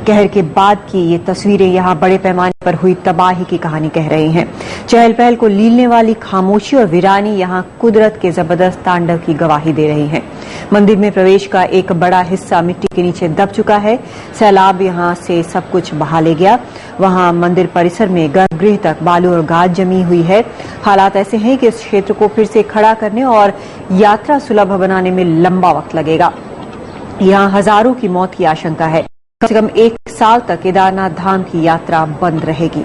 कहर के बाद की ये तस्वीरें यहाँ बड़े पैमाने पर हुई तबाही की कहानी कह रही हैं। चहल पहल को लीलने वाली खामोशी और वीरानी यहाँ कुदरत के जबरदस्त तांडव की गवाही दे रही हैं। मंदिर में प्रवेश का एक बड़ा हिस्सा मिट्टी के नीचे दब चुका है। सैलाब यहाँ से सब कुछ बहा ले गया। वहाँ मंदिर परिसर में गर्भगृह तक बालू और गाद जमी हुई है। हालात ऐसे हैं कि इस क्षेत्र को फिर से खड़ा करने और यात्रा सुलभ बनाने में लंबा वक्त लगेगा। यहाँ हजारों की मौत की आशंका है। कम से कम 1 साल तक केदारनाथ धाम की यात्रा बंद रहेगी।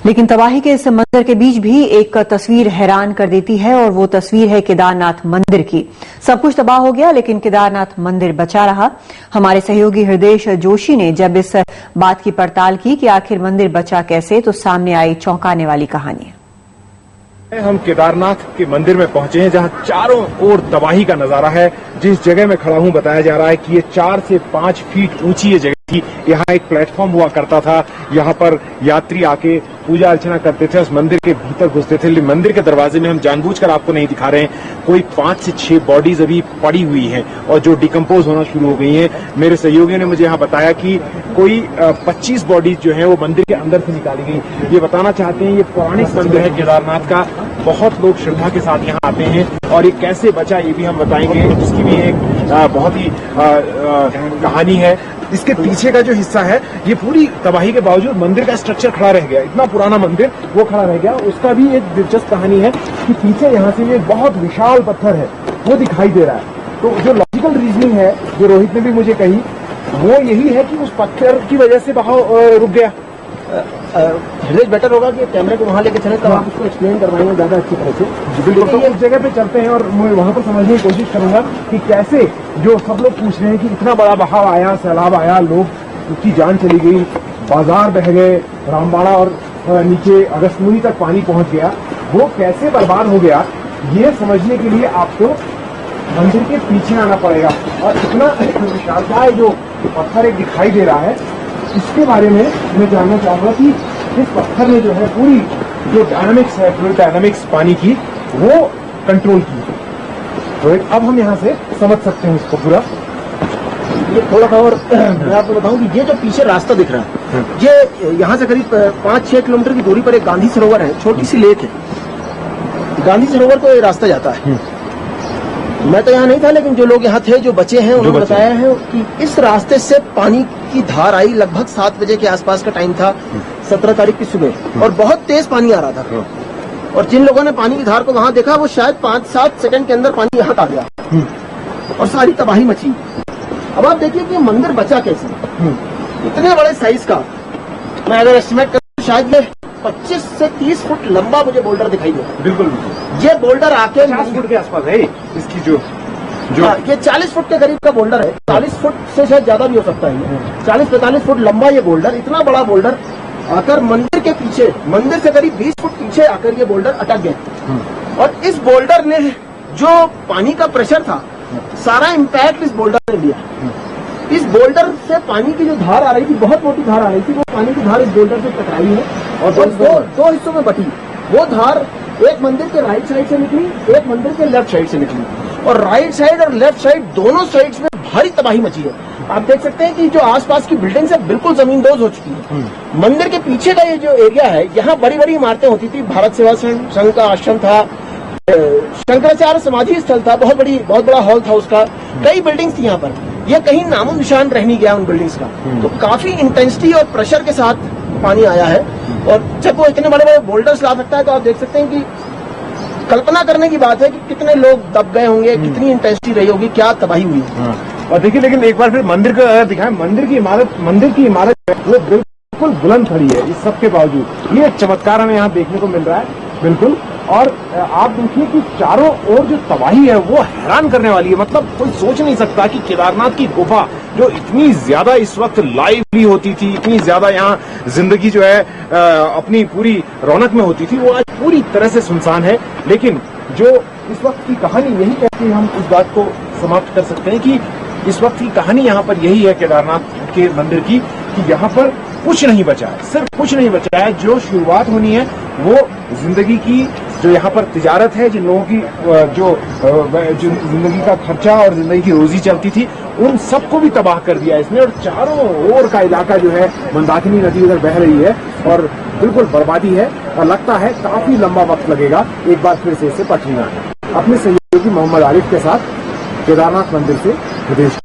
लेकिन तबाही के इस मंजर के बीच भी एक तस्वीर हैरान कर देती है और वो तस्वीर है केदारनाथ मंदिर की। सब कुछ तबाह हो गया लेकिन केदारनाथ मंदिर बचा रहा। हमारे सहयोगी हृदय जोशी ने जब इस बात की पड़ताल की कि आखिर मंदिर बचा कैसे, तो सामने आई चौंकाने वाली कहानी। हम केदारनाथ के मंदिर में पहुंचे हैं जहां चारों ओर तबाही का नजारा है। जिस जगह में खड़ा हूं बताया जा रहा है कि ये 4 से 5 फीट ऊंची ये जगह थी। यहाँ एक प्लेटफॉर्म हुआ करता था। यहाँ पर यात्री आके पूजा अर्चना करते थे, उस मंदिर के भीतर घुसते थे। लेकिन मंदिर के दरवाजे में हम जानबूझकर आपको नहीं दिखा रहे हैं, कोई 5 से 6 बॉडीज अभी पड़ी हुई हैं और जो डिकम्पोज होना शुरू हो गई हैं। मेरे सहयोगियों ने मुझे यहाँ बताया कि कोई 25 बॉडीज जो है वो मंदिर के अंदर से निकाली गई। ये बताना चाहते हैं ये पौराणिक मंदिर है केदारनाथ का। बहुत लोग श्रद्धा के साथ यहाँ आते हैं और ये कैसे बचा ये भी हम बताएंगे। इसकी भी एक बहुत ही कहानी है। इसके पीछे का जो हिस्सा है ये पूरी तबाही के बावजूद मंदिर का स्ट्रक्चर खड़ा रह गया। इतना पुराना मंदिर वो खड़ा रह गया। उसका भी एक दिलचस्प कहानी है कि पीछे यहाँ से एक बहुत विशाल पत्थर है वो दिखाई दे रहा है। तो जो लॉजिकल रीजनिंग है जो रोहित ने भी मुझे कही वो यही है कि उस पत्थर की वजह से बहाव रुक गया। हृदय बेटर होगा कि कैमरे को वहां लेके चले तब आप उसको एक्सप्लेन करवाएंगे ज्यादा अच्छी तरह से। बिल्कुल, तो उस जगह पे चलते हैं और मैं वहां पर समझने की कोशिश करूंगा कि कैसे जो सब लोग पूछ रहे हैं कि इतना बड़ा बहाव आया, सैलाब आया, लोग उसकी जान चली गई, बाजार बह गए, रामबाड़ा और नीचे अगस्तमुनि तक पानी पहुंच गया, वो कैसे बर्बाद हो गया, ये समझने के लिए आपको मंदिर के पीछे आना पड़ेगा। और इतना विशालकाय जो पत्थर एक दिखाई दे रहा है इसके बारे में मैं जानना चाहूंगा कि इस पत्थर में जो है पूरी जो डायनामिक्स है, फ्लूइड डायनामिक्स पानी की, वो कंट्रोल की। तो अब हम यहाँ से समझ सकते हैं इसको पूरा। ये थोड़ा सा और मैं आपको बताऊं कि ये जो पीछे रास्ता दिख रहा है ये यहाँ से करीब 5-6 किलोमीटर की दूरी पर एक गांधी सरोवर है, छोटी सी लेक है। गांधी सरोवर को ये रास्ता जाता है। मैं तो यहाँ नहीं था लेकिन जो लोग यहाँ थे जो बचे हैं उन्होंने बताया है कि इस रास्ते से पानी की धार आई। लगभग 7 बजे के आसपास का टाइम था 17 तारीख की सुबह और बहुत तेज पानी आ रहा था। और जिन लोगों ने पानी की धार को वहां देखा वो शायद 5-7 सेकंड के अंदर पानी यहाँ आ गया और सारी तबाही मची। अब आप देखिए कि मंदिर बचा कैसे। इतने बड़े साइज का मैं अगर एस्टिमेट करूँ शायद ये 25 से 30 फुट लंबा मुझे बोल्डर दिखाई दे रहा है। बिल्कुल, ये बोल्डर आके 50 फुट के आसपास है इसकी जो ये 40 फुट के करीब का बोल्डर है। 40 फुट से शायद ज्यादा भी हो सकता है। 40-45 फुट लंबा ये बोल्डर, इतना बड़ा बोल्डर आकर मंदिर के पीछे, मंदिर से करीब 20 फुट पीछे आकर ये बोल्डर अटक गया। और इस बोल्डर ने जो पानी का प्रेशर था सारा इम्पैक्ट इस बोल्डर ने लिया। इस बोल्डर से पानी की जो धार आ रही थी, बहुत मोटी धार आ रही थी, वो पानी की धार इस बोल्डर से टकराई है और दो हिस्सों में बटी। वो धार एक मंदिर के राइट साइड से निकली, एक मंदिर के लेफ्ट साइड से निकली और राइट साइड और लेफ्ट साइड दोनों साइड्स में भारी तबाही मची है। आप देख सकते हैं कि जो आसपास की बिल्डिंग्स है बिल्कुल जमींदोज हो चुकी है। मंदिर के पीछे का ये जो एरिया है यहाँ बड़ी बड़ी इमारतें होती थी। भारत सेवा संघ का आश्रम था, शंकराचार्य समाधि स्थल था, बहुत बड़ा हॉल था उसका, कई बिल्डिंग्स थी यहाँ पर। ये कहीं नामो निशान रह नहीं गया उन बिल्डिंग्स का। तो काफी इंटेंसिटी और प्रेशर के साथ पानी आया है और जब वो इतने बड़े बड़े बोल्डर्स ला सकता है तो आप देख सकते हैं कि कल्पना करने की बात है कि कितने लोग दब गए होंगे, कितनी इंटेंसिटी रही होगी, क्या तबाही हुई है। और देखिए, लेकिन एक बार फिर मंदिर का अगर दिखाएं, मंदिर की इमारत वो बिल्कुल बुलंद खड़ी है इस सब के बावजूद। ये चमत्कार हमें यहाँ देखने को मिल रहा है बिल्कुल। और आप देखिए कि चारों ओर जो तबाही है वो हैरान करने वाली है। मतलब कोई सोच नहीं सकता कि केदारनाथ की गुफा जो इतनी ज्यादा इस वक्त लाइवली होती थी, इतनी ज्यादा यहाँ जिंदगी जो है अपनी पूरी रौनक में होती थी, वो आज पूरी तरह से सुनसान है। लेकिन जो इस वक्त की कहानी यही कहती है, हम उस बात को समाप्त कर सकते हैं कि इस वक्त की कहानी यहाँ पर यही है केदारनाथ के मंदिर की कि यहाँ पर कुछ नहीं बचा है, सिर्फ कुछ नहीं बचा है। जो शुरुआत होनी है वो जिंदगी की जो यहाँ पर तिजारत है, जिन लोगों की जो जिंदगी का खर्चा और जिंदगी की रोजी चलती थी, उन सबको भी तबाह कर दिया इसने। और चारों ओर का इलाका जो है, मंदाकिनी नदी उधर बह रही है और बिल्कुल बर्बादी है और लगता है काफी लंबा वक्त लगेगा एक बार फिर से इसे पटरी में। अपने सहयोगी मोहम्मद आरिफ के साथ केदारनाथ मंदिर से विदेश।